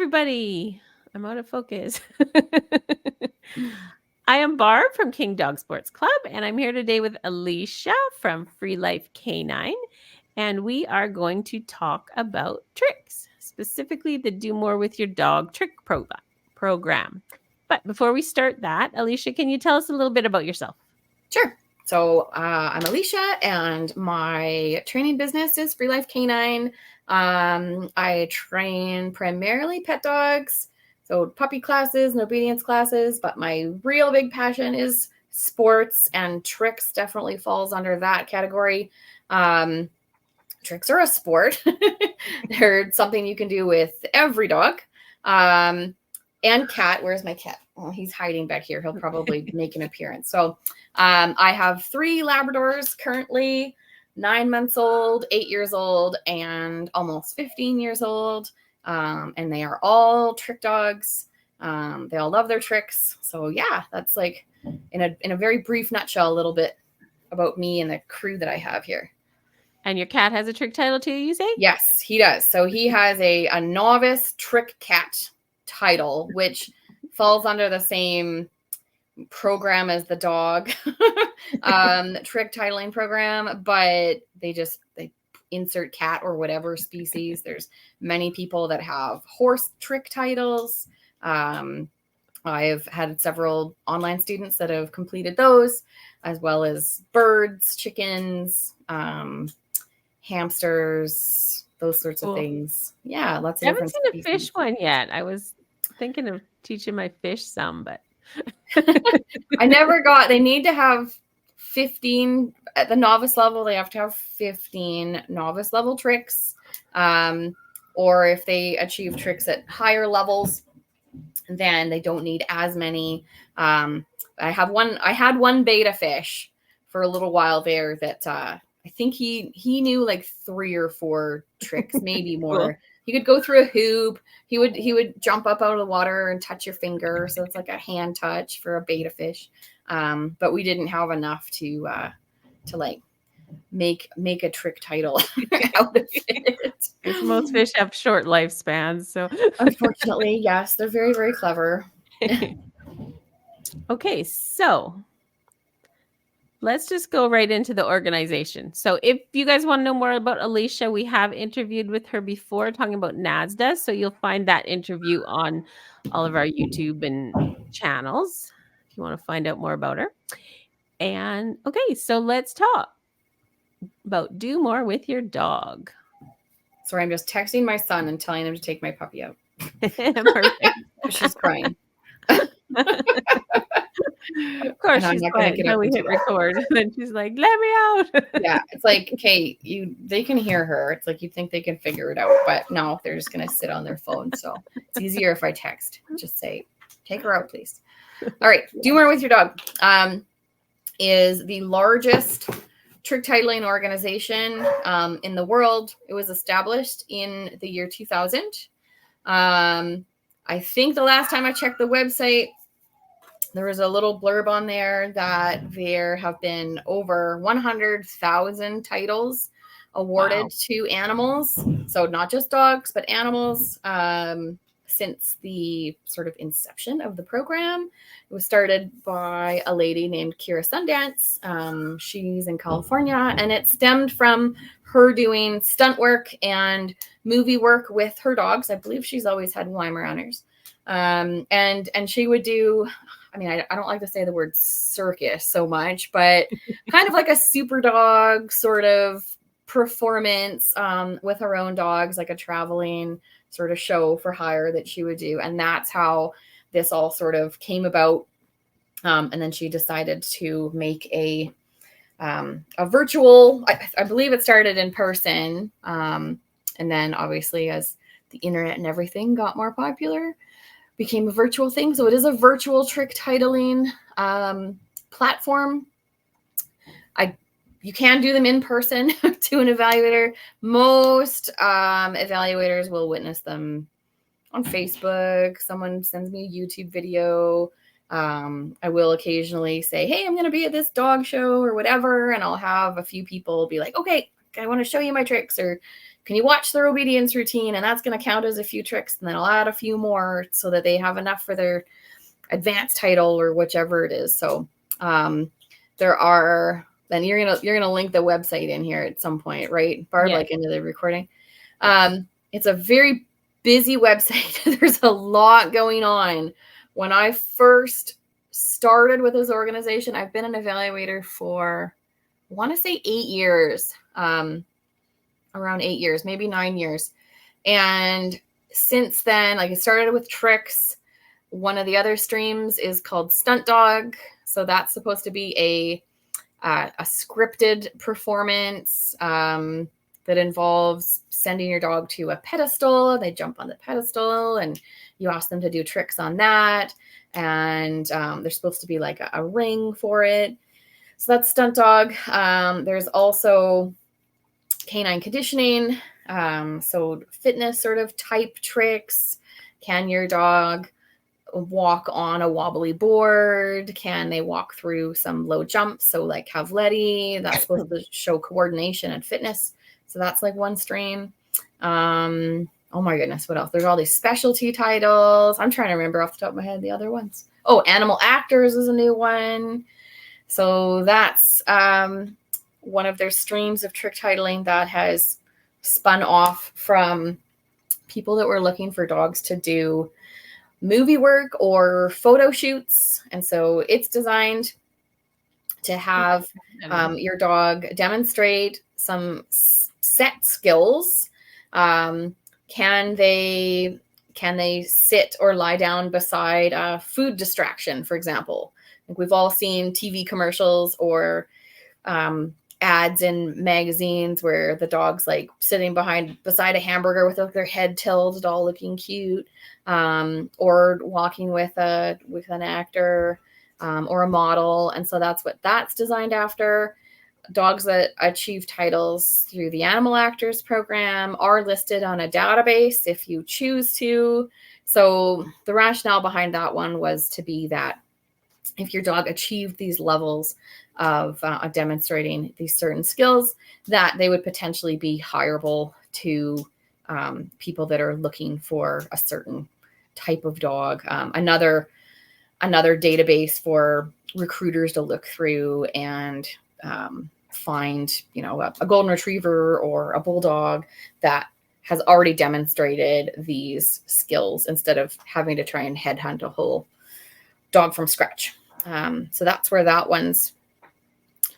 everybody. I'm out of focus. I am Barb from King Dog Sports Club, and I'm here today with Alycia from Free Life Canine, and we are going to talk about tricks, specifically the Do More with Your Dog trick program. But before we start that, Alycia, can you tell us a little bit about yourself? Sure. So I'm Alycia, and my training business is Free Life Canine. I train primarily pet dogs, so puppy classes and obedience classes, but my real big passion is sports, and tricks definitely falls under that category. Tricks are a sport. They're something you can do with every dog. And cat. Where's my cat? Oh, he's hiding back here. He'll probably make an appearance. So I have 3 Labradors currently, 9 months old, 8 years old, and almost 15 years old. And they are all trick dogs. They all love their tricks. So yeah, that's like in a very brief nutshell, a little bit about me and the crew that I have here. And your cat has a trick title too, you say? Yes, he does. So he has a novice trick cat title, which falls under the same program as the dog trick titling program, but they insert cat or whatever species. There's many people that have horse trick titles. I've had several online students that have completed those, as well as birds, chickens, hamsters, those sorts of things. Yeah, lots of I haven't different seen a fish one yet. I was thinking of teaching my fish some, but they need to have 15 at the novice level. They have to have 15 novice level tricks. Or if they achieve tricks at higher levels, then they don't need as many. I had one beta fish for a little while there that I think he knew like 3 or 4 tricks, maybe more. Cool. He could go through a hoop. He would jump up out of the water and touch your finger. So it's like a hand touch for a beta fish. But we didn't have enough to like make a trick title out of it. Most fish have short lifespans. So unfortunately, yes, they're very, very clever. Okay, so let's just go right into the organization. So if you guys want to know more about Alycia, we have interviewed with her before talking about NASDA. So you'll find that interview on all of our YouTube and channels if you want to find out more about her. And okay, so let's talk about Do More with Your Dog. Sorry, I'm just texting my son and telling him to take my puppy out. Perfect. She's crying. Of course, she's quiet until we hit record, and then she's like, "Let me out." Yeah, it's like, okay, they can hear her. It's like you think they can figure it out, but no, they're just gonna sit on their phone. So it's easier if I text. Just say, "Take her out, please." All right, Do More with Your Dog is the largest trick titling organization in the world. It was established in the year 2000. I think the last time I checked the website, there was a little blurb on there that there have been over 100,000 titles awarded to animals. So not just dogs, but animals since the sort of inception of the program. It was started by a lady named Kira Sundance. She's in California, and it stemmed from her doing stunt work and movie work with her dogs. I believe she's always had Weimaraners. And she would do, I mean, I don't like to say the word circus so much, but kind of like a super dog sort of performance with her own dogs, like a traveling sort of show for hire that she would do. And that's how this all sort of came about. And then she decided to make a virtual, I believe it started in person. And then obviously as the internet and everything got more popular, became a virtual thing. So it is a virtual trick titling platform. You can do them in person to an evaluator. Most evaluators will witness them on Facebook. Someone sends me a YouTube video. I will occasionally say, hey, I'm going to be at this dog show or whatever. And I'll have a few people be like, okay, I want to show you my tricks, or can you watch their obedience routine? And that's going to count as a few tricks. And then I'll add a few more so that they have enough for their advanced title or whichever it is. So there are, then you're gonna link the website in here at some point, right, Barb? Yes. Like into the recording. It's a very busy website. There's a lot going on. When I first started with this organization, I've been an evaluator for, I want to say 8 years, around 8 years, maybe 9 years. And since then, like, I started with tricks. One of the other streams is called Stunt Dog. So that's supposed to be a scripted performance that involves sending your dog to a pedestal. They jump on the pedestal and you ask them to do tricks on that. And there's supposed to be like a ring for it. So that's Stunt Dog. There's also canine conditioning. So fitness sort of type tricks. Can your dog walk on a wobbly board? Can they walk through some low jumps? So like Cavaletti, that's supposed to show coordination and fitness. So that's like one stream. Oh my goodness, what else? There's all these specialty titles. I'm trying to remember off the top of my head the other ones. Oh, Animal Actors is a new one. So that's one of their streams of trick titling that has spun off from people that were looking for dogs to do movie work or photo shoots. And so it's designed to have your dog demonstrate some set skills. Can they sit or lie down beside a food distraction, for example? Like, we've all seen TV commercials or ads in magazines where the dog's like sitting beside a hamburger with their head tilted, all looking cute, or walking with an actor or a model. And so that's what that's designed after. Dogs that achieve titles through the Animal Actors program are listed on a database if you choose to. So the rationale behind that one was to be that if your dog achieved these levels of demonstrating these certain skills, that they would potentially be hireable to people that are looking for a certain type of dog. Another database for recruiters to look through and find, a golden retriever or a bulldog that has already demonstrated these skills instead of having to try and headhunt a whole dog from scratch. So that's where that one's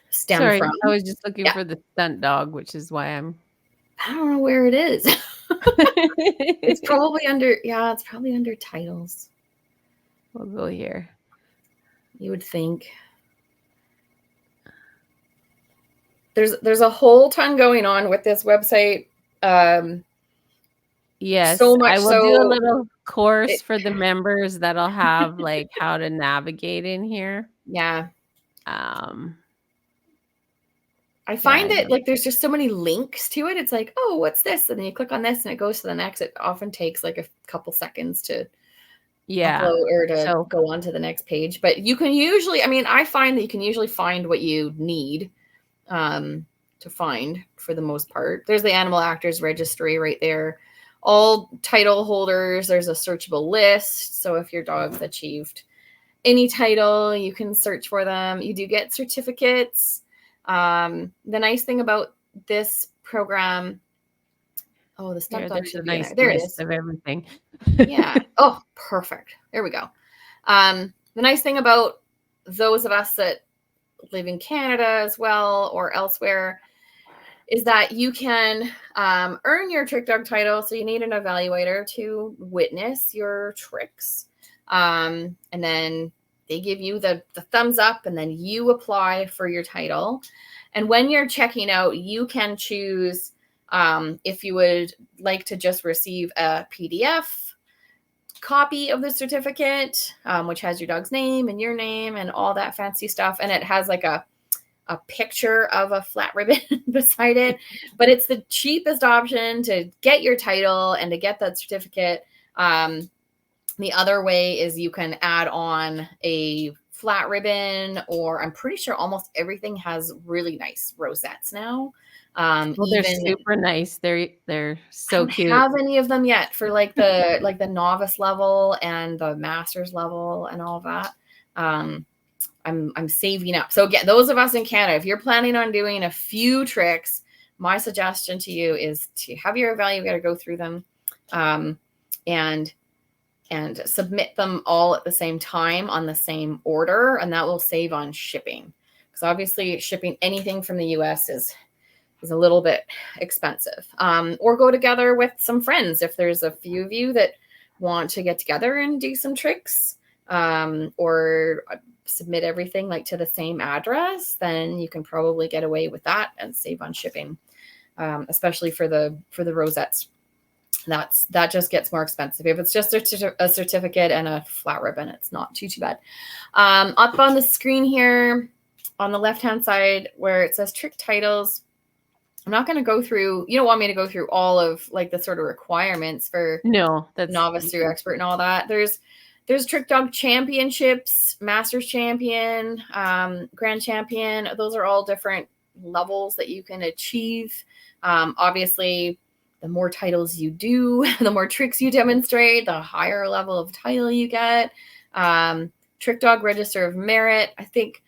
stemmed from. I was just looking for the Stunt Dog, which is why I don't know where it is. It's probably under titles. We'll go here. You would think. There's a whole ton going on with this website. Yes, so much I will do a little course for the members that'll have like how to navigate in here. Yeah. I Yeah, find that like there's just so many links to it. It's like, oh, what's this? And then you click on this and it goes to the next. It often takes like a couple seconds to upload or to go on to the next page. But you can usually, I find that you can usually find what you need to find for the most part. There's the Animal Actors Registry right there. All title holders, there's a searchable list. So if your dog's achieved any title, you can search for them. You do get certificates. The nice thing about this program, the Stunt Dog should be nice there. There it is. Of everything. Yeah. Oh, perfect. There we go. The nice thing about those of us that live in Canada as well or elsewhere is that you can earn your trick dog title. So you need an evaluator to witness your tricks. And then they give you the thumbs up and then you apply for your title. And when you're checking out, you can choose if you would like to just receive a PDF copy of the certificate, which has your dog's name and your name and all that fancy stuff. And it has like a picture of a flat ribbon beside it. But it's the cheapest option to get your title and to get that certificate. The other way is you can add on a flat ribbon, or I'm pretty sure almost everything has really nice rosettes now. Well, they're Even super nice. They're I so don't cute. have any of them yet for like the novice level and the master's level and all that. I'm saving up. So again, those of us in Canada, if you're planning on doing a few tricks, my suggestion to you is to have your evaluator go through them, and submit them all at the same time on the same order, and that will save on shipping. Because obviously, shipping anything from the U.S. is a little bit expensive. Or go together with some friends if there's a few of you that want to get together and do some tricks, or submit everything like to the same address, then you can probably get away with that and save on shipping, especially for the rosettes. That just gets more expensive. If it's just a certificate and a flat ribbon, it's not too bad. Up on the screen here on the left hand side where it says trick titles, I'm not going to go through, you don't want me to go through all of like the sort of requirements for novice through expert and all that. There's Trick Dog Championships, Masters Champion, Grand Champion. Those are all different levels that you can achieve. Obviously, the more titles you do, the more tricks you demonstrate, the higher level of title you get. Trick Dog Register of Merit. I think,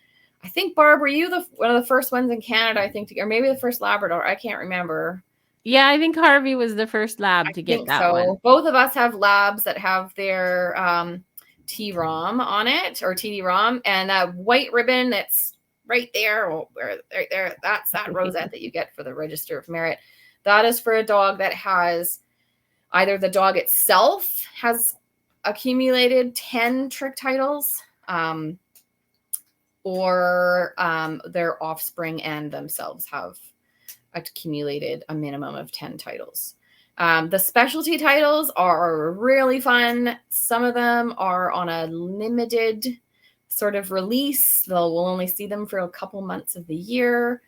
Barb, were you one of the first ones in Canada, I think, or maybe the first Labrador? I can't remember. Yeah, I think Harvey was the first lab to get that one. Both of us have labs that have their T-ROM on it, or TD-ROM, and that white ribbon that's right there, right there, that's that rosette that you get for the Register of Merit. That is for a dog that has either the dog itself has accumulated 10 trick titles, or their offspring and themselves have accumulated a minimum of 10 titles. The specialty titles are really fun. Some of them are on a limited sort of release. We'll only see them for a couple months of the year.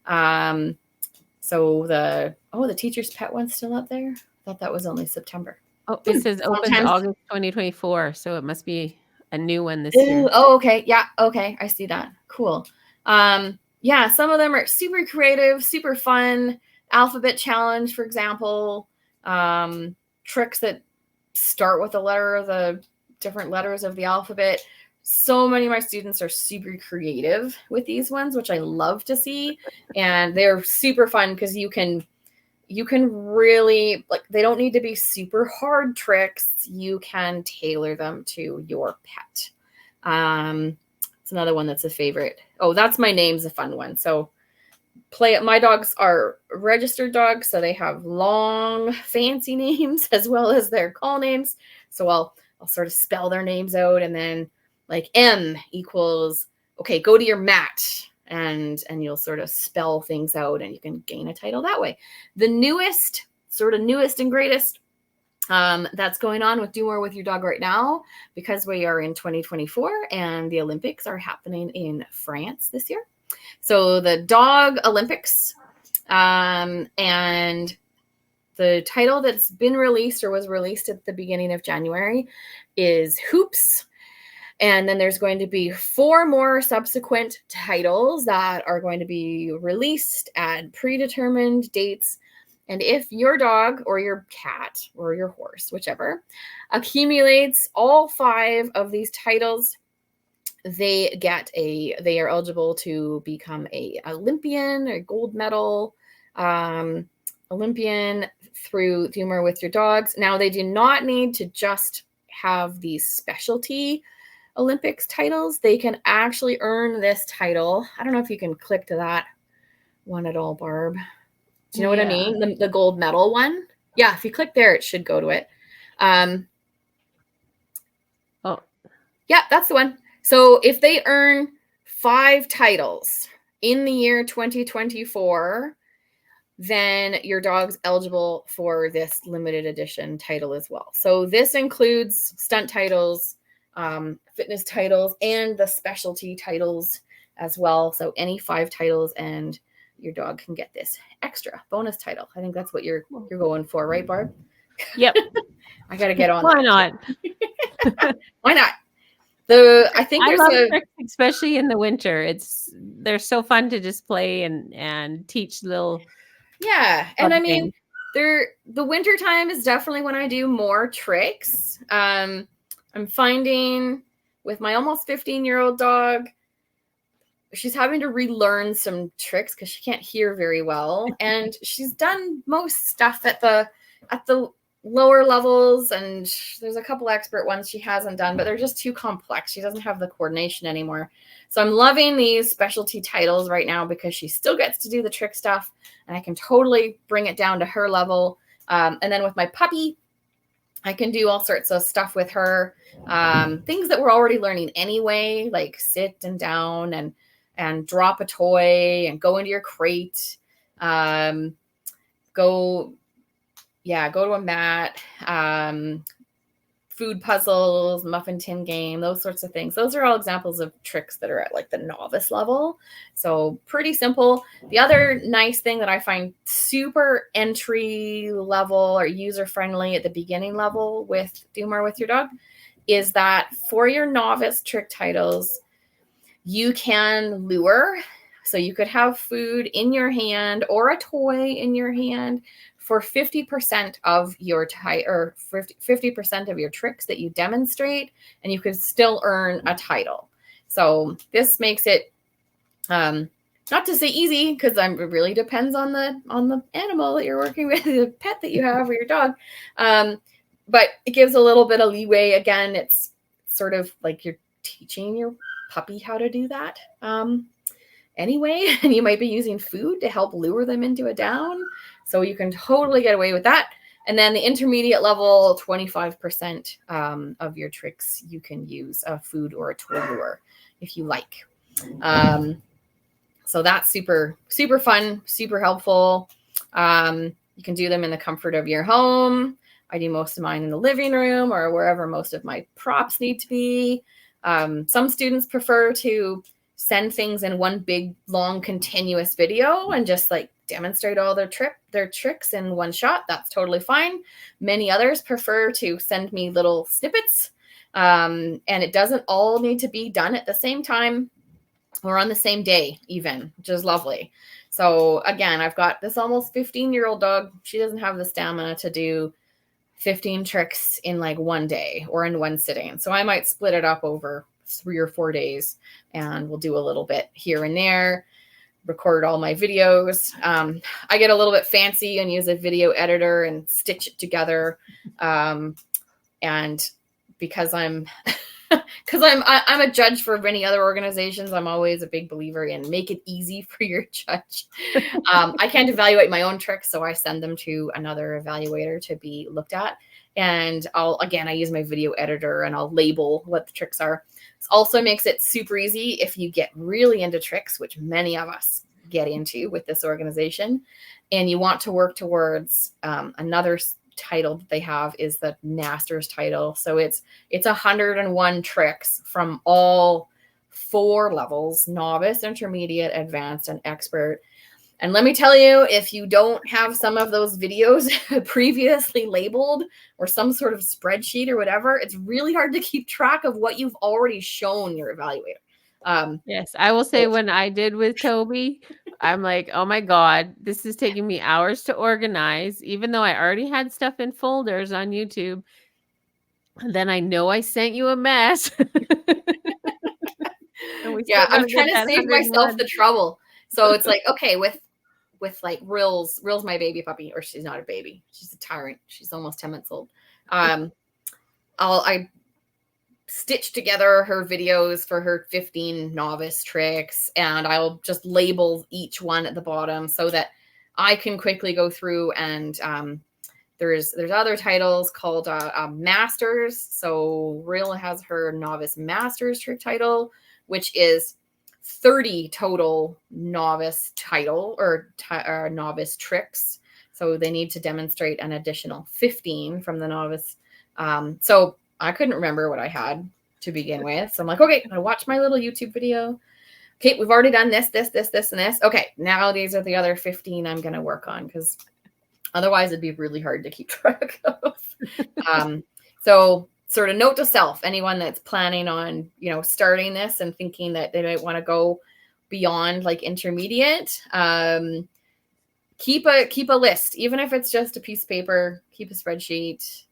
So the teacher's pet one's still up there. I thought that was only September. Oh, it says opens August 2024, so it must be a new one this year. Oh, okay. Yeah, okay. I see that. Cool. Yeah, some of them are super creative, super fun. Alphabet challenge, for example. Tricks that start with the different letters of the alphabet. So many of my students are super creative with these ones, which I love to see. And they're super fun because you can really, like, they don't need to be super hard tricks. You can tailor them to your pet. It's another one that's a favorite. Oh, that's my name's a fun one. So my dogs are registered dogs, so they have long, fancy names as well as their call names. So I'll sort of spell their names out, and then like M equals, okay, go to your mat, and you'll sort of spell things out, and you can gain a title that way. The newest and greatest that's going on with Do More With Your Dog right now, because we are in 2024 and the Olympics are happening in France this year. So the Dog Olympics, and the title that's been released or was released at the beginning of January is Hoops. And then there's going to be 4 more subsequent titles that are going to be released at predetermined dates. And if your dog or your cat or your horse, whichever, accumulates all 5 of these titles, they are eligible to become a Olympian or gold medal Olympian through Do More With Your Dogs. Now, they do not need to just have these specialty Olympics titles. They can actually earn this title. I don't know if you can click to that one at all, Barb. Do you know what I mean? The gold medal one. Yeah, if you click there, it should go to it. Yeah, that's the one. So if they earn 5 titles in the year 2024, then your dog's eligible for this limited edition title as well. So this includes stunt titles, fitness titles, and the specialty titles as well. So any 5 titles, and your dog can get this extra bonus title. I think that's what you're going for, right, Barb? Yep. I got to get on. Why not? Why not? I love tricks, especially in the winter. They're so fun to just play and teach little Yeah. And I mean, Something. the winter time is definitely when I do more tricks. I'm finding with my almost 15-year-old dog, she's having to relearn some tricks because she can't hear very well. And she's done most stuff at the lower levels, and there's a couple expert ones she hasn't done, but they're just too complex. She doesn't have the coordination anymore. So I'm loving these specialty titles right now because she still gets to do the trick stuff, and I can totally bring it down to her level. And then with my puppy, I can do all sorts of stuff with her, things that we're already learning anyway, like sit and down and drop a toy and go into your crate, go to a mat, food puzzles, muffin tin game, those sorts of things. Those are all examples of tricks that are at like the novice level. So pretty simple. The other nice thing that I find super entry level or user friendly at the beginning level with Do More With Your Dog is that for your novice trick titles, you can lure. So you could have food in your hand or a toy in your hand for 50% of your 50% of your tricks that you demonstrate, and you could still earn a title. So this makes it not to say easy, because it really depends on the animal that you're working with, the pet that you have or your dog. But it gives a little bit of leeway. Again, it's sort of like you're teaching your puppy how to do that anyway, and you might be using food to help lure them into a down. So you can totally get away with that. And then the intermediate level, 25% of your tricks, you can use a food or a toy lure if you like. So that's super, super fun, super helpful. You can do them in the comfort of your home. I do most of mine in the living room or wherever most of my props need to be. Some students prefer to send things in one big, long, continuous video and just like demonstrate all their tricks in one shot. That's totally fine. Many others prefer to send me little snippets. And it doesn't all need to be done at the same time or on the same day even, which is lovely. So again, I've got this almost 15-year-old dog. She doesn't have the stamina to do 15 tricks in like one day or in one sitting. So I might split it up over 3 or 4 days, and we'll do a little bit here and there, record all my videos. I get a little bit fancy and use a video editor and stitch it together. And because I'm a judge for many other organizations, I'm always a big believer in make it easy for your judge. I can't evaluate my own tricks, so I send them to another evaluator to be looked at. And I use my video editor and I'll label what the tricks are. This also makes it super easy if you get really into tricks, which many of us get into with this organization, and you want to work towards another title that they have is the master's title. So it's 101 tricks from all 4 levels: novice, intermediate, advanced, and expert. And let me tell you, if you don't have some of those videos previously labeled or some sort of spreadsheet or whatever, it's really hard to keep track of what you've already shown your evaluator. Yes, I will say when I did with Toby, I'm like, oh my God, this is taking me hours to organize, even though I already had stuff in folders on YouTube. And then I know I sent you a mess. And we still I'm gotta get trying to that save myself 101. the trouble. So it's like, okay, with like Rill's my baby puppy, or she's not a baby. She's a tyrant. She's almost 10 months old. I stitch together her videos for her 15 novice tricks, and I'll just label each one at the bottom so that I can quickly go through and there's other titles called masters. So Rill has her novice masters trick title, which is 30 total novice title or novice tricks. So they need to demonstrate an additional 15 from the novice. So I couldn't remember what I had to begin with. So I'm like, okay, I watched my little YouTube video. Okay, we've already done this, and this. Okay, now these are the other 15 I'm going to work on, because otherwise it'd be really hard to keep track of. So sort of note to self, anyone that's planning on, starting this and thinking that they might want to go beyond like intermediate, keep a list, even if it's just a piece of paper. Keep a spreadsheet.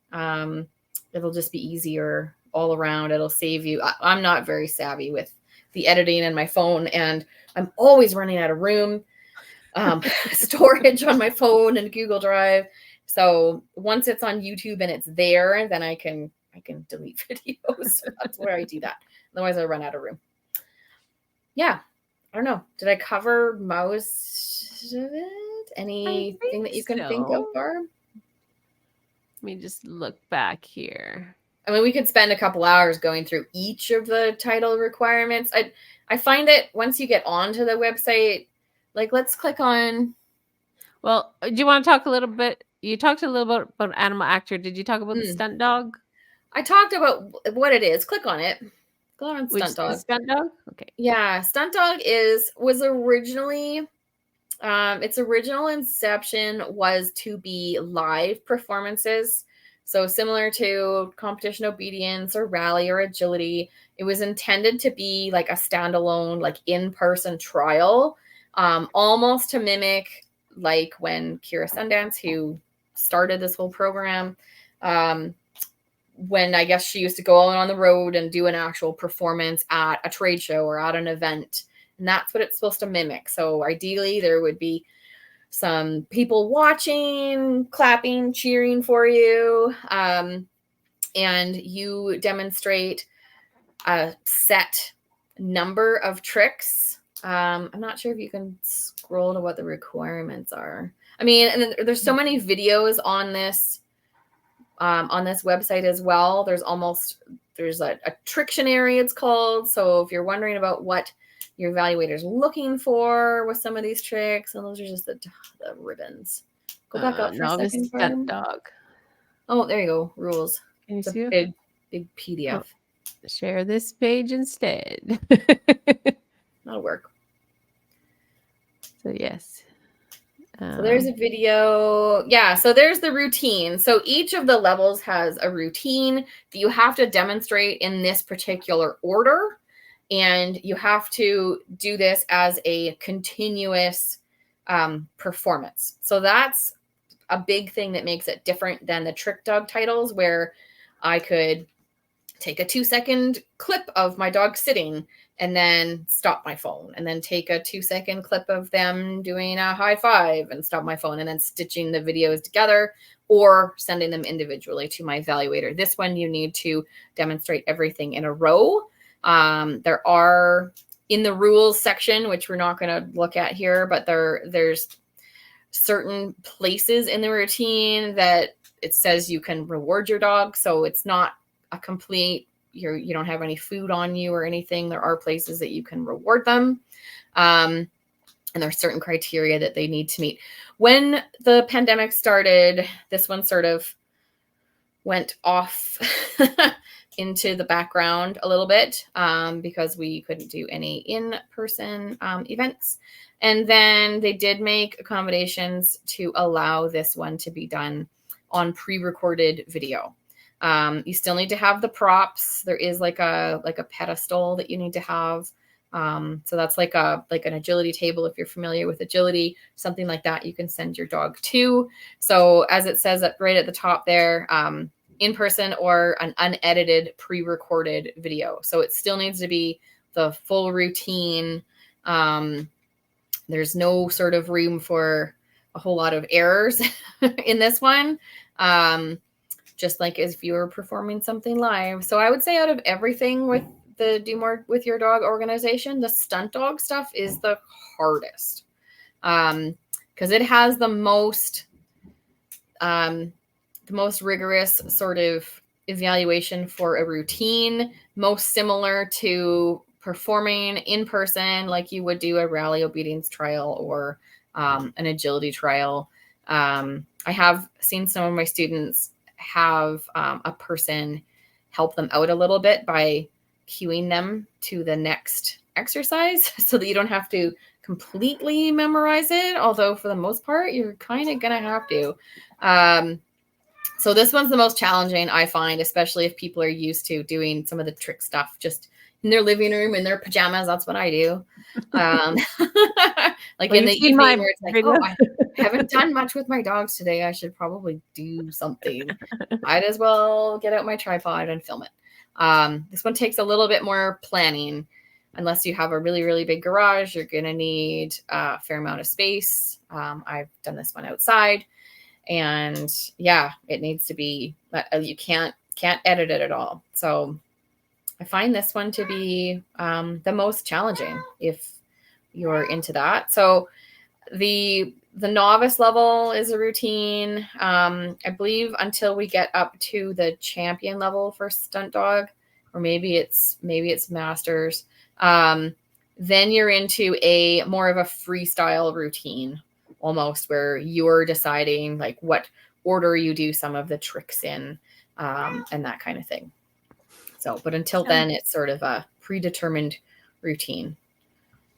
It'll just be easier all around. It'll save you. I'm not very savvy with the editing and my phone, and I'm always running out of room, storage on my phone and Google Drive. So once it's on YouTube and it's there, then I can delete videos. So that's where I do that. Otherwise, I run out of room. Yeah, I don't know. Did I cover most of it? Anything that you can think of, Barb? Let me just look back here. I mean, we could spend a couple hours going through each of the title requirements. I find that once you get onto the website, like, let's click on. Well, do you want to talk a little bit? You talked a little bit about animal actor. Did you talk about the stunt dog? I talked about what it is. Click on it. Go on Which stunt dog. the stunt dog? Okay. Yeah, stunt dog was originally its original inception was to be live performances. So similar to competition obedience or rally or agility, it was intended to be like a standalone, like in-person trial, almost to mimic like when Kira Sundance, who started this whole program, when I guess she used to go out on the road and do an actual performance at a trade show or at an event. And that's what it's supposed to mimic. So ideally there would be some people watching, clapping, cheering for you. And you demonstrate a set number of tricks. I'm not sure if you can scroll to what the requirements are. I mean, and there's so many videos on this website as well. There's a Trictionary, it's called. So if you're wondering about what your evaluator's looking for with some of these tricks, and those are just the ribbons. Go back up for a second. Stunt dog. Oh, there you go. Rules. Can you it's see a big PDF. Oh, share this page instead. That'll work. So yes. So there's a video. Yeah, so there's the routine. So each of the levels has a routine that you have to demonstrate in this particular order. And you have to do this as a continuous performance. So that's a big thing that makes it different than the trick dog titles, where I could take a 2-second clip of my dog sitting and then stop my phone, and then take a 2-second clip of them doing a high five and stop my phone, and then stitching the videos together or sending them individually to my evaluator. This one, you need to demonstrate everything in a row. There are, in the rules section, which we're not going to look at here, but there's certain places in the routine that it says you can reward your dog. So it's not a complete, you don't have any food on you or anything. There are places that you can reward them. And there are certain criteria that they need to meet. When the pandemic started, this one sort of went off into the background a little bit because we couldn't do any in-person events. And then they did make accommodations to allow this one to be done on pre-recorded video. You still need to have the props. There is like a pedestal that you need to have. So that's like an agility table. If you're familiar with agility, something like that, you can send your dog to. So as it says right at the top there, in person or an unedited pre-recorded video. So it still needs to be the full routine. There's no sort of room for a whole lot of errors in this one. Just like if you were performing something live. So I would say out of everything with the Do More With Your Dog organization, the stunt dog stuff is the hardest. Because it has the most rigorous sort of evaluation for a routine, most similar to performing in person like you would do a rally obedience trial or an agility trial. I have seen some of my students have a person help them out a little bit by cueing them to the next exercise so that you don't have to completely memorize it, although for the most part you're kind of gonna have to. So this one's the most challenging, I find, especially if people are used to doing some of the trick stuff just in their living room in their pajamas. That's what I do. Like Well, in the you've seen my evening where it's like, video. oh, I haven't done much with my dogs today. I should probably do something. Might as well get out my tripod and film it. This one takes a little bit more planning. Unless you have a really, really big garage, you're going to need a fair amount of space. I've done this one outside. And yeah, it needs to be, you can't edit it at all. So I find this one to be the most challenging if you're into that. So the novice level is a routine. I believe until we get up to the champion level for stunt dog, or maybe it's masters. Then you're into a more of a freestyle routine, almost, where you're deciding like what order you do some of the tricks in, and that kind of thing. So, but until then, it's sort of a predetermined routine,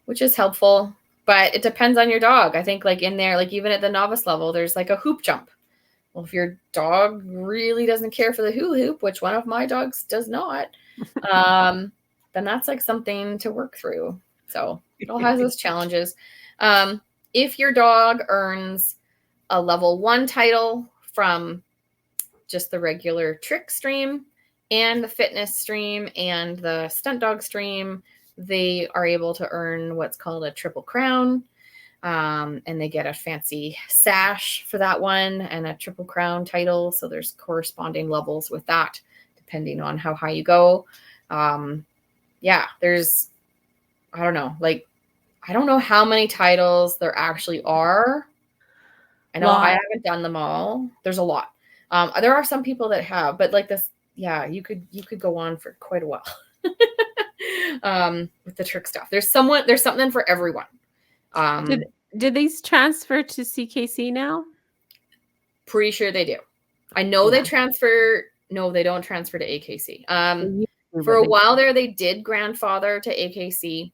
which is helpful. But it depends on your dog. I think like in there, like even at the novice level, there's like a hoop jump. Well, if your dog really doesn't care for the hula hoop, which one of my dogs does not, then that's like something to work through. So it all has its challenges. If your dog earns a level 1 title from just the regular trick stream and the fitness stream and the stunt dog stream, they are able to earn what's called a triple crown. And they get a fancy sash for that one and a triple crown title. So there's corresponding levels with that, depending on how high you go. Yeah, there's, I don't know, like, I don't know how many titles there actually are. I know I haven't done them all. There's a lot. There are some people that have, but like this, yeah, you could go on for quite a while with the trick stuff. There's something for everyone. Did these transfer to CKC now? Pretty sure they do. I know they transfer. No, they don't transfer to AKC. For a while there, they did grandfather to AKC,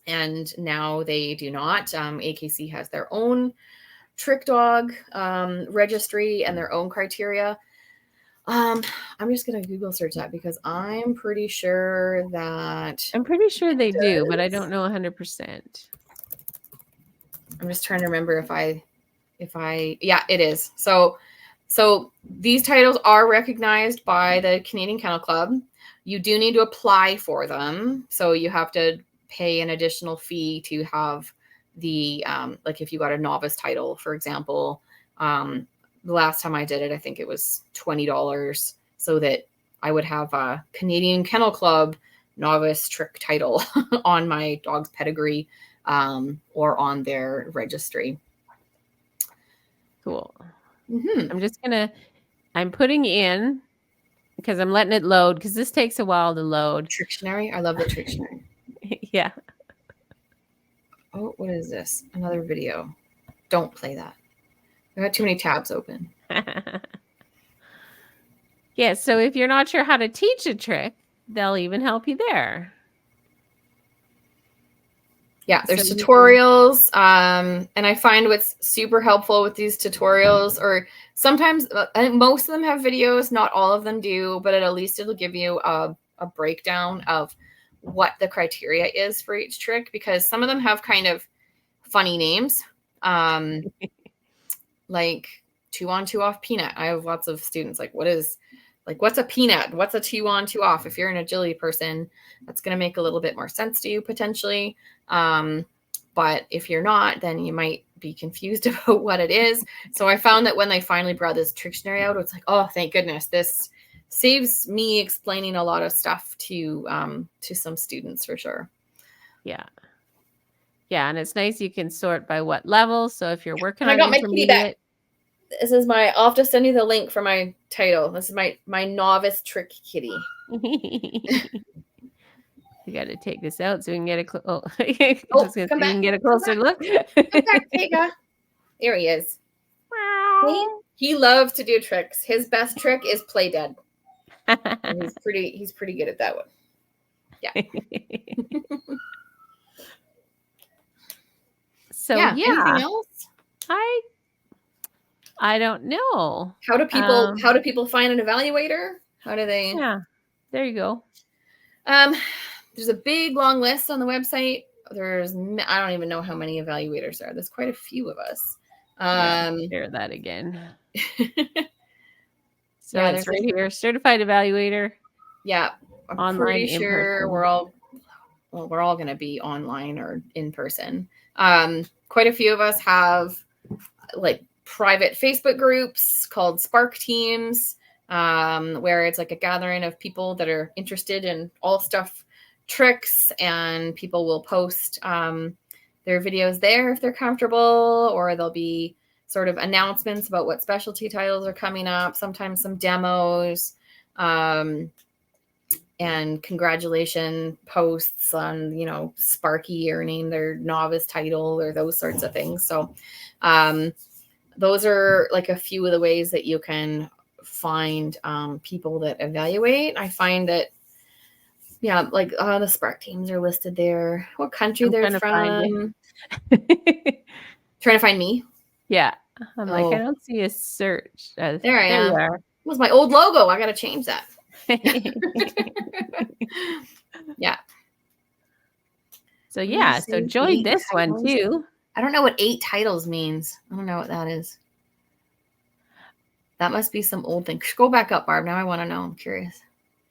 and now they do not. AKC has their own trick dog registry and their own criteria. I'm just gonna Google search that because I'm pretty sure they do, but I don't know 100%. I'm just trying to remember if I yeah, it is. So these titles are recognized by the Canadian Kennel Club. You do need to apply for them. So you have to pay an additional fee to have the, like if you got a novice title, for example, the last time I did it, I think it was $20 so that I would have a Canadian Kennel Club novice trick title on my dog's pedigree, or on their registry. Cool. Mm-hmm. I'm putting in, because I'm letting it load, because this takes a while to load. Trictionary. I love the Trictionary. Yeah. Oh, what is this? Another video. Don't play that. I got too many tabs open. Yeah, so if you're not sure how to teach a trick, they'll even help you there. Yeah, there's tutorials. And I find what's super helpful with these tutorials, or sometimes, I think most of them have videos, not all of them do, but at least it'll give you a breakdown of what the criteria is for each trick, because some of them have kind of funny names. Like 2 on 2 off peanut. I have lots of students like, what's a peanut? What's a 2 on 2 off? If you're an agility person, that's going to make a little bit more sense to you potentially. But if you're not, then you might be confused about what it is. So I found that when they finally brought this Trictionary out, it's like, oh, thank goodness, this saves me explaining a lot of stuff to some students for sure. Yeah. Yeah, and it's nice you can sort by what level. So if you're working on intermediate. This is I'll have to send you the link for my title. This is my novice trick kitty. You got to take this out so we can get a we can get a closer look. Come back, Tega. There he is. He loves to do tricks. His best trick is play dead. And he's pretty good at that one. Yeah. So yeah. Anything else? I don't know. How do people find an evaluator? How do they? Yeah, there you go. there's a big long list on the website. I don't even know how many evaluators there are. There's quite a few of us. Share that again. So Yeah, it's right here, certified evaluator. Yeah, I'm online, pretty sure we're all going to be online or in person. Quite a few of us have like private Facebook groups called Spark Teams, where it's like a gathering of people that are interested in all stuff tricks, and people will post their videos there if they're comfortable, or there'll be sort of announcements about what specialty titles are coming up, sometimes some demos, and congratulation posts on, you know, Sparky earning their novice title or those sorts of things. So those are like a few of the ways that you can find people that evaluate. I find that, yeah, like the Spark teams are listed there, what country they're from. Trying to find me. Yeah. I'm like, I don't see a search. There I am. You are. It was my old logo. I got to change that. Yeah. So yeah, so join this one too. I don't know what 8 titles means. I don't know what that is. That must be some old thing. Scroll back up, Barb. Now I want to know. I'm curious.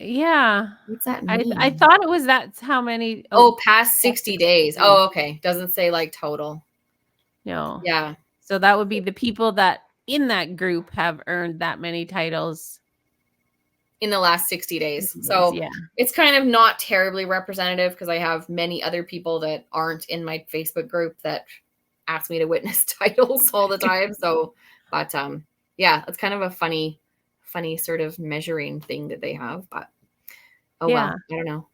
Yeah. What's that mean? I thought it was that's how many. Oh, past 60 days. Oh, okay. Doesn't say like total. No. Yeah. So that would be the people that in that group have earned that many titles in the last 60 days. So yeah, it's kind of not terribly representative because I have many other people that aren't in my Facebook group that ask me to witness titles all the time. So, but yeah, it's kind of a funny sort of measuring thing that they have. But well, I don't know.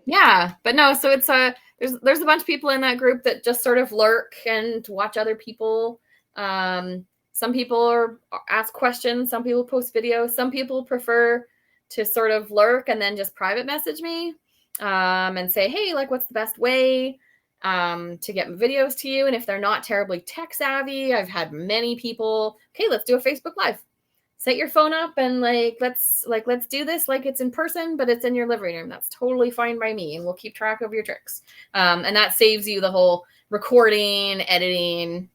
Yeah, but no. So it's there's a bunch of people in that group that just sort of lurk and watch other people. Some people ask questions. Some people post videos. Some people prefer to sort of lurk and then just private message me and say, hey, like, what's the best way to get videos to you? And if they're not terribly tech savvy, I've had many people, okay, let's do a Facebook Live. Set your phone up and let's do this like it's in person, but it's in your living room. That's totally fine by me, and we'll keep track of your tricks. And that saves you the whole recording, editing,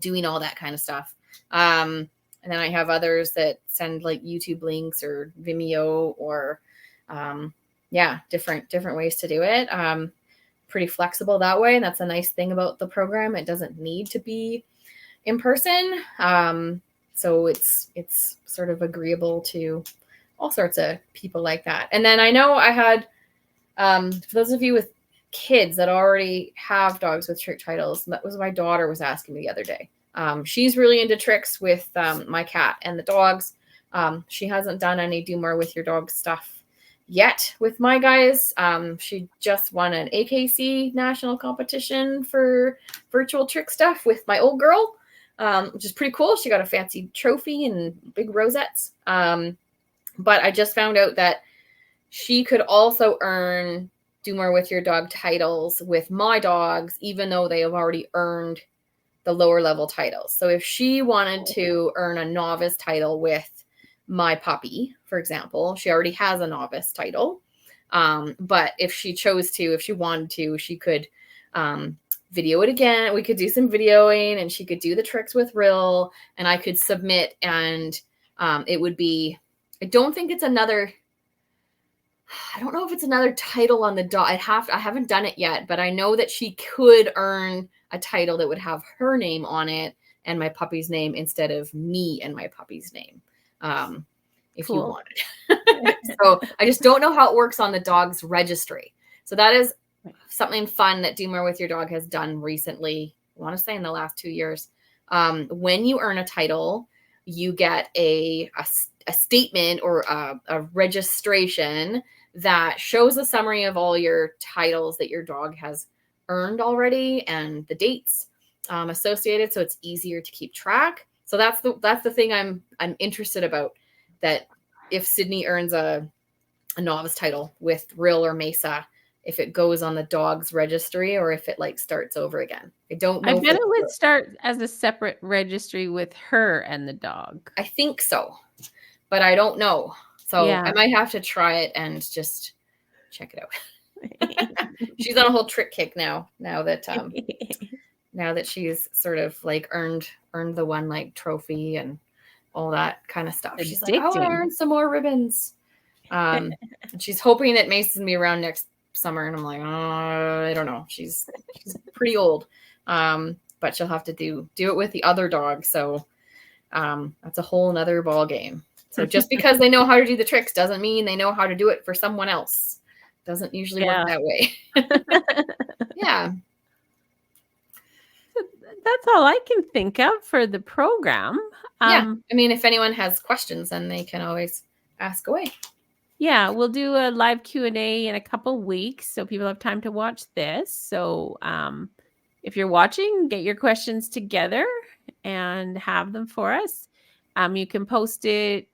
doing all that kind of stuff. And then I have others that send like YouTube links or Vimeo or different ways to do it. Pretty flexible that way, and that's a nice thing about the program. It doesn't need to be in person. So it's sort of agreeable to all sorts of people like that. And then I know I had, for those of you with kids that already have dogs with trick titles, that was my daughter was asking me the other day. She's really into tricks with my cat and the dogs. She hasn't done any do more with your dog stuff yet with my guys. She just won an AKC national competition for virtual trick stuff with my old girl. Which is pretty cool. She got a fancy trophy and big rosettes. But I just found out that she could also earn do more with your dog titles with my dogs, even though they have already earned the lower level titles. So if she wanted to earn a novice title with my puppy, for example, she already has a novice title. But if she chose to, if she wanted to, she could video it again. We could do some videoing and she could do the tricks with Rill and I could submit, and it would be, I don't know if it's another title on the dog. I haven't done it yet, but I know that she could earn a title that would have her name on it and my puppy's name instead of me and my puppy's name. If you wanted. So I just don't know how it works on the dog's registry. So that is something fun that Do More With Your Dog has done recently. I want to say in the last 2 years. When you earn a title, you get a statement or a registration that shows a summary of all your titles that your dog has earned already and the dates associated, so it's easier to keep track. So that's the thing I'm interested about, that if Sydney earns a novice title with Rill or Mesa, if it goes on the dog's registry or if it like starts over again. I don't know. I bet it would start as a separate registry with her and the dog. I think so, but I don't know. So I might have to try it and just check it out. She's on a whole trick kick now that she's sort of like earned the one like trophy and all that kind of stuff. She's like, I want to earn some more ribbons. And she's hoping that Mason's gonna be around next summer, and I'm like, I don't know. She's pretty old, but she'll have to do it with the other dog. So that's a whole nother ball game. So just because they know how to do the tricks doesn't mean they know how to do it for someone else. Doesn't usually work that way. Yeah. That's all I can think of for the program. Yeah. I mean, if anyone has questions, then they can always ask away. Yeah, we'll do a live Q&A in a couple weeks, so people have time to watch this. So if you're watching, get your questions together and have them for us. You can post it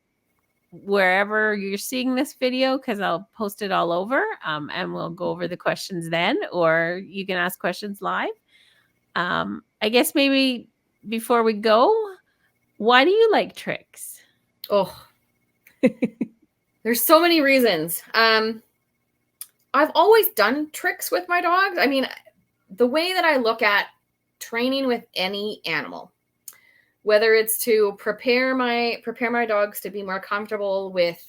wherever you're seeing this video, because I'll post it all over, and we'll go over the questions then, or you can ask questions live. I guess maybe before we go, why do you like tricks? Oh, there's so many reasons. I've always done tricks with my dogs. I mean, the way that I look at training with any animal, whether it's to prepare my dogs to be more comfortable with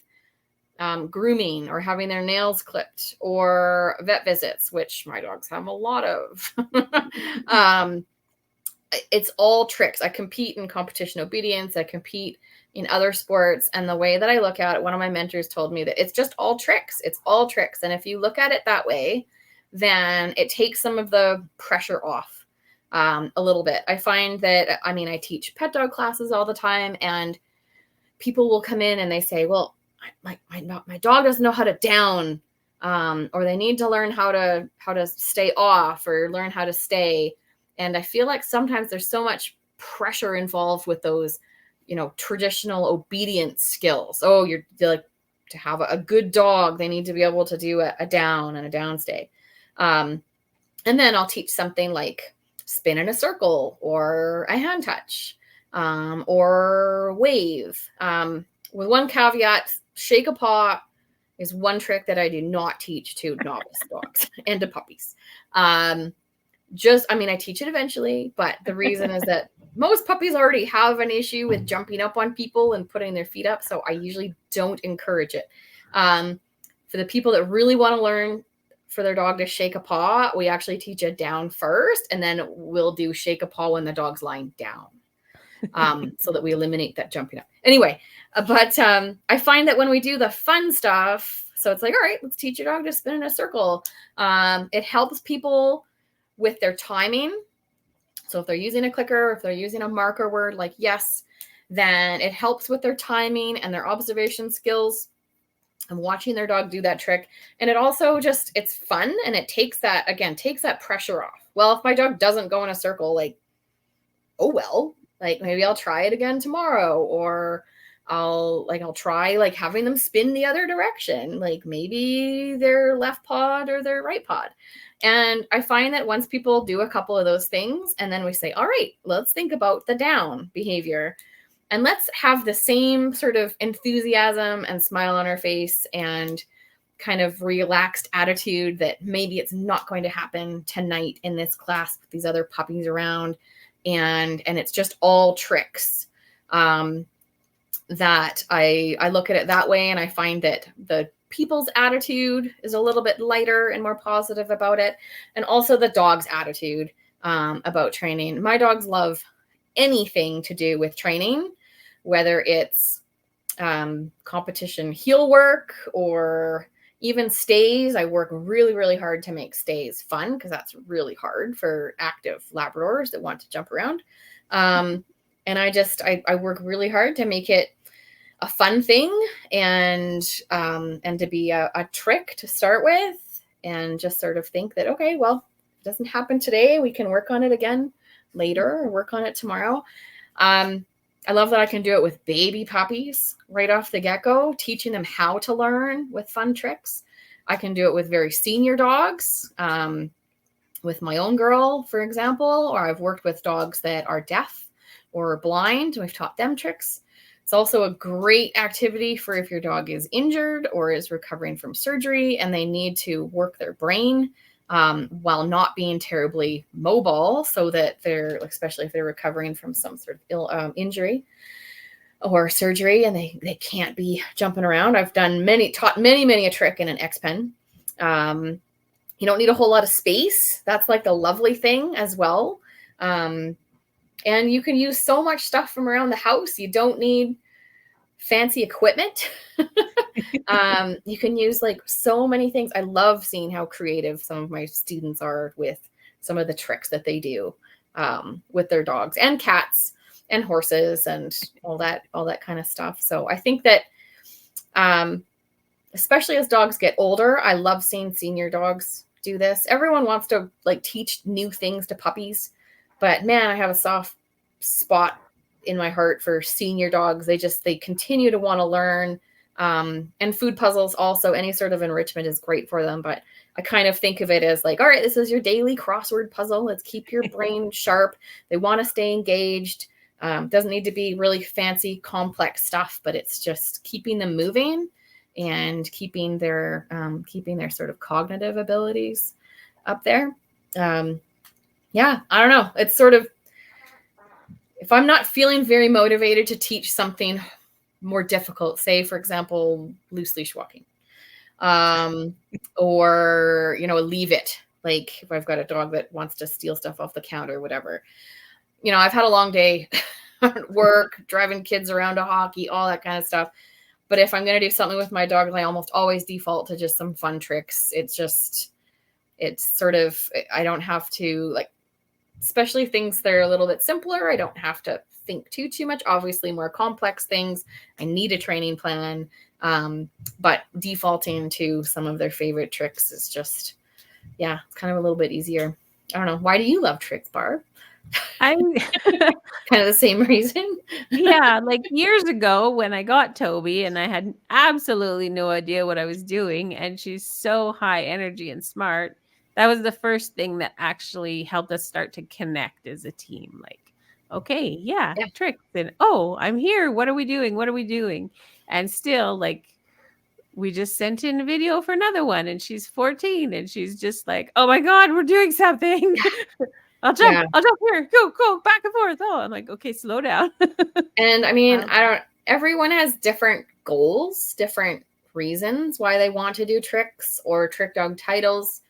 grooming or having their nails clipped or vet visits, which my dogs have a lot of. It's all tricks. I compete in competition obedience. I compete in other sports. And the way that I look at it, one of my mentors told me that it's just all tricks. It's all tricks. And if you look at it that way, then it takes some of the pressure off a little bit. I find that, I mean, I teach pet dog classes all the time, and people will come in and they say, well, my dog doesn't know how to down, or they need to learn how to stay off or learn how to stay. And I feel like sometimes there's so much pressure involved with those, traditional obedience skills. Oh, you're like, to have a good dog, they need to be able to do a down and a down stay. And then I'll teach something like spin in a circle or a hand touch, or wave. With one caveat, shake a paw is one trick that I do not teach to novice dogs and to puppies. I teach it eventually, but the reason is that most puppies already have an issue with jumping up on people and putting their feet up. So I usually don't encourage it. For the people that really want to learn for their dog to shake a paw, we actually teach it down first, and then we'll do shake a paw when the dog's lying down, so that we eliminate that jumping up. Anyway, but I find that when we do the fun stuff, so it's like, all right, let's teach your dog to spin in a circle. It helps people with their timing. So if they're using a clicker, or if they're using a marker word like yes, then it helps with their timing and their observation skills and watching their dog do that trick. And it also it's fun, and it takes that pressure off. Well, if my dog doesn't go in a circle, like, oh, well, like maybe I'll try it again tomorrow, or I'll try like having them spin the other direction, like maybe their left pod or their right pod. And I find that once people do a couple of those things, and then we say, all right, let's think about the down behavior, and let's have the same sort of enthusiasm and smile on our face and kind of relaxed attitude that maybe it's not going to happen tonight in this class with these other puppies around. And it's just all tricks. That I look at it that way, and I find that the people's attitude is a little bit lighter and more positive about it, and also the dog's attitude about training. My dogs love anything to do with training, whether it's competition heel work or even stays. I work really, really hard to make stays fun, because that's really hard for active Labradors that want to jump around. And I work really hard to make it a fun thing, and to be a trick to start with, and just sort of think that, okay, well, it doesn't happen today, we can work on it again later, or work on it tomorrow. I love that I can do it with baby puppies right off the get-go, teaching them how to learn with fun tricks. I can do it with very senior dogs, with my own girl, for example, or I've worked with dogs that are deaf or blind. We've taught them tricks. It's also a great activity for if your dog is injured or is recovering from surgery and they need to work their brain while not being terribly mobile, so that they're, especially if they're recovering from some sort of injury or surgery and they can't be jumping around. I've taught many a trick in an X pen. You don't need a whole lot of space. That's like the lovely thing as well. And you can use so much stuff from around the house. You don't need fancy equipment. You can use like so many things. I love seeing how creative some of my students are with some of the tricks that they do with their dogs and cats and horses and all that kind of stuff. So I think that especially as dogs get older, I love seeing senior dogs do this. Everyone wants to like teach new things to puppies, but man, I have a soft spot in my heart for senior dogs. They continue to want to learn. And food puzzles also, any sort of enrichment is great for them. But I kind of think of it as like, all right, this is your daily crossword puzzle. Let's keep your brain sharp. They want to stay engaged. Doesn't need to be really fancy, complex stuff, but it's just keeping them moving and keeping their sort of cognitive abilities up there. Yeah, I don't know. It's sort of, if I'm not feeling very motivated to teach something more difficult, say, for example, loose leash walking, or, leave it. Like if I've got a dog that wants to steal stuff off the counter or whatever, I've had a long day at work, driving kids around to hockey, all that kind of stuff. But if I'm going to do something with my dog, I almost always default to just some fun tricks. It's sort of, I don't have to, like, especially things that are a little bit simpler, I don't have to think too much. Obviously, more complex things, I need a training plan. But defaulting to some of their favorite tricks is just, yeah, it's kind of a little bit easier. I don't know. Why do you love tricks, Barb? I kind of the same reason. Yeah, like years ago when I got Toby and I had absolutely no idea what I was doing, and she's so high energy and smart. That was the first thing that actually helped us start to connect as a team. Like, okay, yeah, tricks. And oh, I'm here. What are we doing? What are we doing? And still, like, we just sent in a video for another one, and she's 14 and she's just like, oh my God, we're doing something. I'll jump here, go back and forth. Oh, I'm like, okay, slow down. And I mean, everyone has different goals, different reasons why they want to do tricks or trick dog titles.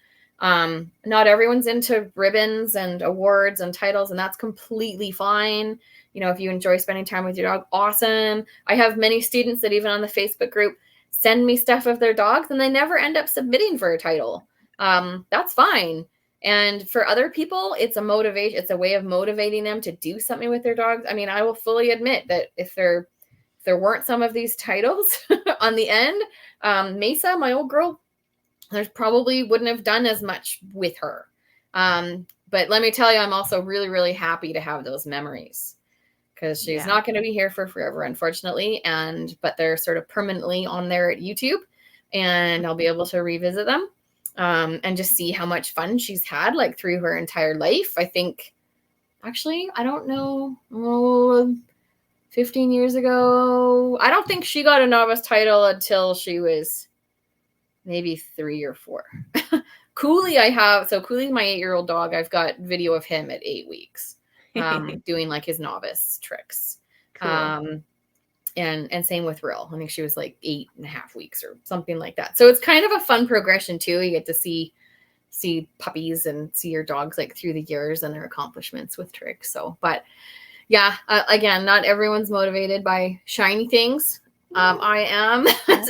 Not everyone's into ribbons and awards and titles, and that's completely fine. If you enjoy spending time with your dog, awesome. I have many students that even on the Facebook group send me stuff of their dogs and they never end up submitting for a title. That's fine. And for other people, it's a motivation. It's a way of motivating them to do something with their dogs. I mean, I will fully admit that if there weren't some of these titles on the end, Mesa, my old girl, there's probably wouldn't have done as much with her. But let me tell you, I'm also really, really happy to have those memories because she's not going to be here for forever, unfortunately. But they're sort of permanently on there at YouTube, and I'll be able to revisit them. And just see how much fun she's had like through her entire life. I think, actually, I don't know, 15 years ago, I don't think she got a novice title until she was maybe 3 or 4. Cooley, Cooley's my 8-year-old dog. I've got video of him at 8 weeks doing like his novice tricks. Cool. And same with Rill. I think she was like 8.5 weeks or something like that. So it's kind of a fun progression too. You get to see puppies and see your dogs like through the years and their accomplishments with tricks. So, but yeah, again, not everyone's motivated by shiny things. I am, as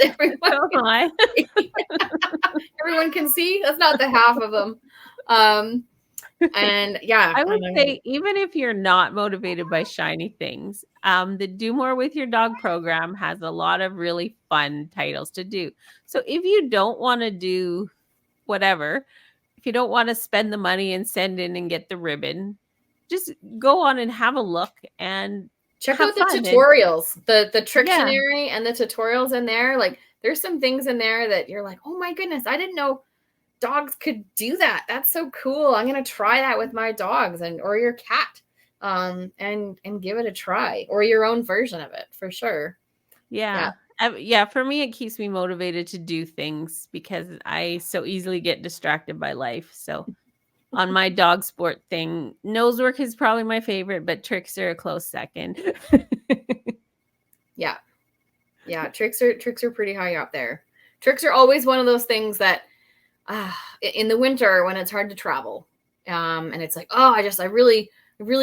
everyone can see. That's not the half of them. And yeah, I would say even if you're not motivated by shiny things, the Do More With Your Dog program has a lot of really fun titles to do. So if you don't want to do whatever, if you don't want to spend the money and send in and get the ribbon, just go on and have a look and check out the tutorials, the Trictionary and the tutorials in there. Like there's some things in there that you're like, oh my goodness, I didn't know dogs could do that. That's so cool. I'm going to try that with my dogs or your cat. and give it a try, or your own version of it for sure. Yeah. Yeah, for me, it keeps me motivated to do things because I so easily get distracted by life. So on my dog sport thing, nose work is probably my favorite, but tricks are a close second. Yeah. Yeah. Tricks are pretty high up there. Tricks are always one of those things that in the winter when it's hard to travel, and it's like, oh, I really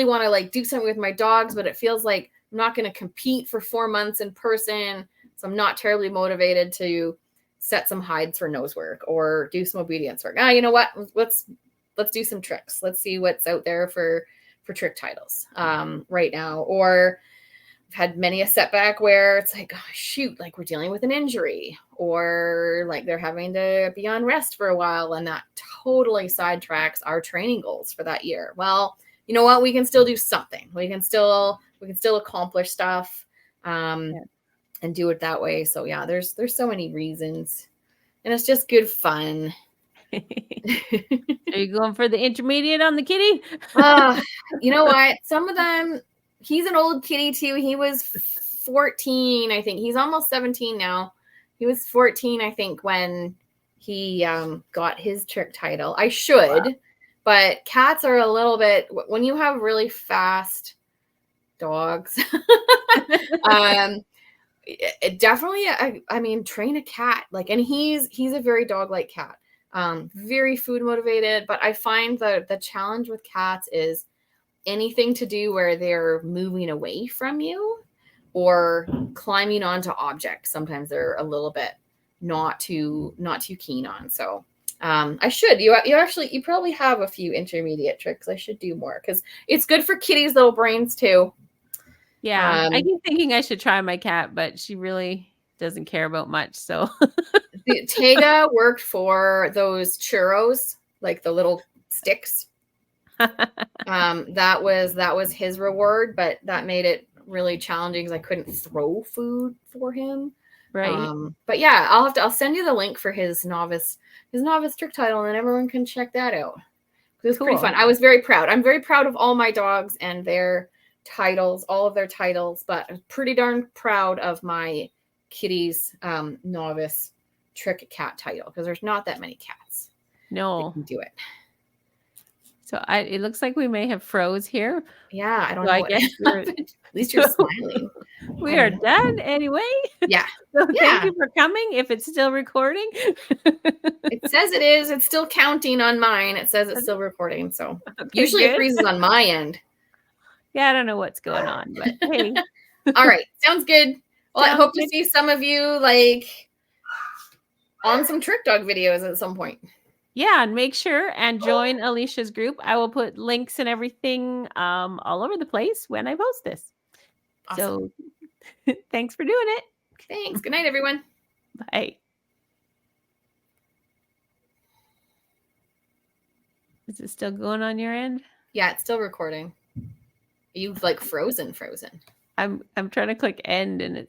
want to like do something with my dogs, but it feels like I'm not going to compete for 4 months in person, so I'm not terribly motivated to set some hides for nose work or do some obedience work. You know what? Let's do some tricks. Let's see what's out there for trick titles right now. Or I've had many a setback where it's like, oh, shoot, like we're dealing with an injury, or like they're having to be on rest for a while, and that totally sidetracks our training goals for that year. Well, you know what? We can still do something. We can still accomplish stuff, and do it that way. So yeah, there's so many reasons, and it's just good fun. Are you going for the intermediate on the kitty? You know what? Some of them, he's an old kitty too. He was 14, I think. He's almost 17 now. He was 14, I think, when he got his trick title. I should, wow. But cats are a little bit, when you have really fast dogs, definitely, I mean, train a cat. Like, and he's a very dog-like cat. Very food motivated, but I find the challenge with cats is anything to do where they're moving away from you or climbing onto objects. Sometimes they're a little bit not too keen on. So I should, you probably have a few intermediate tricks. I should do more because it's good for kitties' little brains too. Yeah, I keep thinking I should try my cat, but she really doesn't care about much. So Tega worked for those churros, like the little sticks. That was his reward, but that made it really challenging because I couldn't throw food for him. Right. But yeah, I'll send you the link for his novice trick title, and then everyone can check that out. It was pretty fun. I was very proud. I'm very proud of all my dogs and their titles, all of their titles, but I'm pretty darn proud of my kitty's novice trick cat title because there's not that many cats. No, that can do it. So it looks like we may have froze here. Yeah, I don't know. I guess at least you're smiling. We are done anyway. Yeah. So thank you for coming. If it's still recording. It says it is. It's still counting on mine. It says it's still recording. So usually it freezes on my end. Yeah, I don't know what's going on, but hey. All right. Sounds good. Well, I hope to see some of you like on some trick dog videos at some point. Yeah, and make sure and join Alycia's group. I will put links and everything all over the place when I post this. Awesome. So thanks for doing it. Thanks. Good night, everyone. Bye. Is it still going on your end? Yeah, it's still recording. You've like frozen. I'm trying to click end and it's